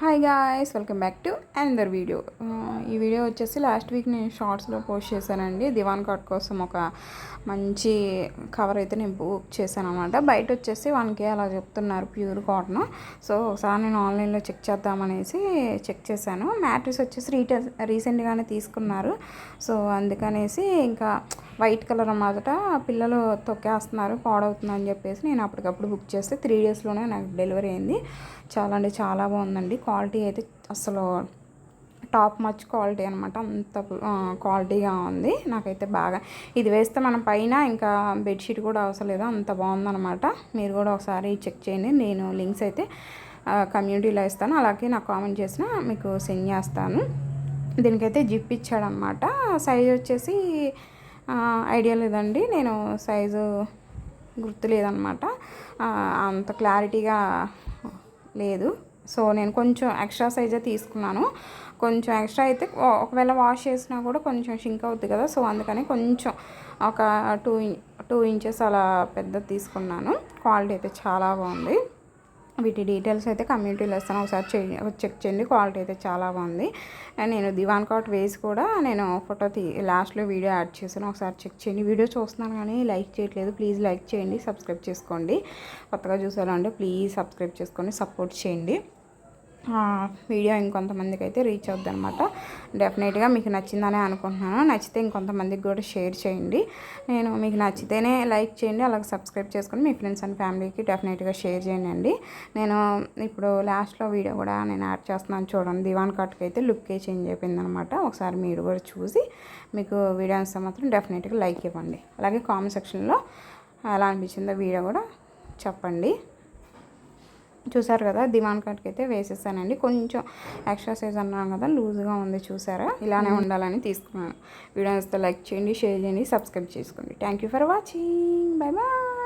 Hi guys, welcome back to another video. ఈ video వచ్చేసి last week నేను షార్ట్స్లో పోస్ట్ చేశానండి. దివాన్ కాట్ కోసం ఒక మంచి కవర్ అయితే నేను బుక్ చేశాను అనమాట. బయట వచ్చేసి 1K అలా చెప్తున్నారు ప్యూర్ కాటన్. సో ఒకసారి నేను ఆన్లైన్లో చెక్ చేద్దామనేసి చెక్ చేశాను. మ్యాట్రిక్స్ వచ్చేసి రీసెంట్గానే తీసుకున్నారు. సో అందుకనేసి ఇంకా వైట్ కలర్ అన్నమాట. పిల్లలు తొక్కేస్తున్నారు, పాడవుతుందని చెప్పేసి నేను అప్పటికప్పుడు బుక్ చేస్తే 3 డేస్లోనే నాకు డెలివరీ అయింది. చాలా అంటే చాలా బాగుందండి. క్వాలిటీ అయితే అసలు టాప్ మచ్ క్వాలిటీ అనమాట. అంత క్వాలిటీగా ఉంది. నాకైతే బాగా ఇది వేస్తే మనం పైన ఇంకా బెడ్షీట్ కూడా అవసరం లేదు, అంత బాగుందనమాట. మీరు కూడా ఒకసారి చెక్ చేయండి. నేను లింక్స్ అయితే కమ్యూనిటీలో ఇస్తాను, అలాగే నాకు కామెంట్ చేసిన మీకు సెండ్ చేస్తాను. దీనికైతే జిప్ ఇచ్చాడనమాట. సైజ్ వచ్చేసి ఐడియా లేదండి, నేను సైజు గుర్తు లేదనమాట, అంత క్లారిటీగా లేదు. సో నేను కొంచెం ఎక్స్ట్రా సైజే తీసుకున్నాను. కొంచెం ఎక్స్ట్రా అయితే ఒకవేళ వాష్ చేసినా కూడా కొంచెం షింక్ అవుతుంది కదా, సో అందుకని కొంచెం ఒక 2 ఇంచెస్ అలా పెద్దది తీసుకున్నాను. క్వాలిటీ అయితే చాలా బాగుంది. వీటి డీటెయిల్స్ అయితే కమ్యూనిటీలో ఇస్తాను, ఒకసారి చెక్ చేయండి. క్వాలిటీ అయితే చాలా బాగుంది. నేను దివాన్ కాట్ వేసి కూడా నేను ఫోటో లాస్ట్లో వీడియో యాడ్ చేశాను, ఒకసారి చెక్ చేయండి. వీడియో చూస్తున్నాను కానీ లైక్ చేయట్లేదు, ప్లీజ్ లైక్ చేయండి, సబ్స్క్రైబ్ చేసుకోండి. కొత్తగా చూసారంటే ప్లీజ్ సబ్స్క్రైబ్ చేసుకోండి, సపోర్ట్ చేయండి. వీడియో ఇంకొంతమందికి అయితే రీచ్ అవుద్ది అనమాట. డెఫినెట్గా మీకు నచ్చిందనే అనుకుంటున్నాను. నచ్చితే ఇంకొంతమందికి కూడా షేర్ చేయండి. నేను మీకు నచ్చితేనే లైక్ చేయండి, అలాగే సబ్స్క్రైబ్ చేసుకొని మీ ఫ్రెండ్స్ అండ్ ఫ్యామిలీకి డెఫినెట్గా షేర్ చేయండి. నేను ఇప్పుడు లాస్ట్లో వీడియో కూడా నేను యాడ్ చేస్తున్నాను చూడండి. దివాన్ కాట్కి అయితే లుక్కే చేంజ్ అయిపోయింది అనమాట. ఒకసారి మీరు కూడా చూసి మీకు వీడియో వస్తే మాత్రం డెఫినెట్గా లైక్ ఇవ్వండి. అలాగే కామెంట్ సెక్షన్లో ఎలా అనిపించిందో వీడియో కూడా చెప్పండి. చూసారు కదా, దివాన్ కాట్కి అయితే వేసేసానండి. కొంచెం ఎక్స్ట్రా సైజ్ అన్నాను కదా, లూజ్గా ఉంది. చూసారా, ఇలానే ఉండాలని తీసుకున్నాను. వీడియో వస్తే లైక్ చేయండి, షేర్ చేయండి, సబ్స్క్రైబ్ చేసుకోండి. Thank you for watching. Bye bye.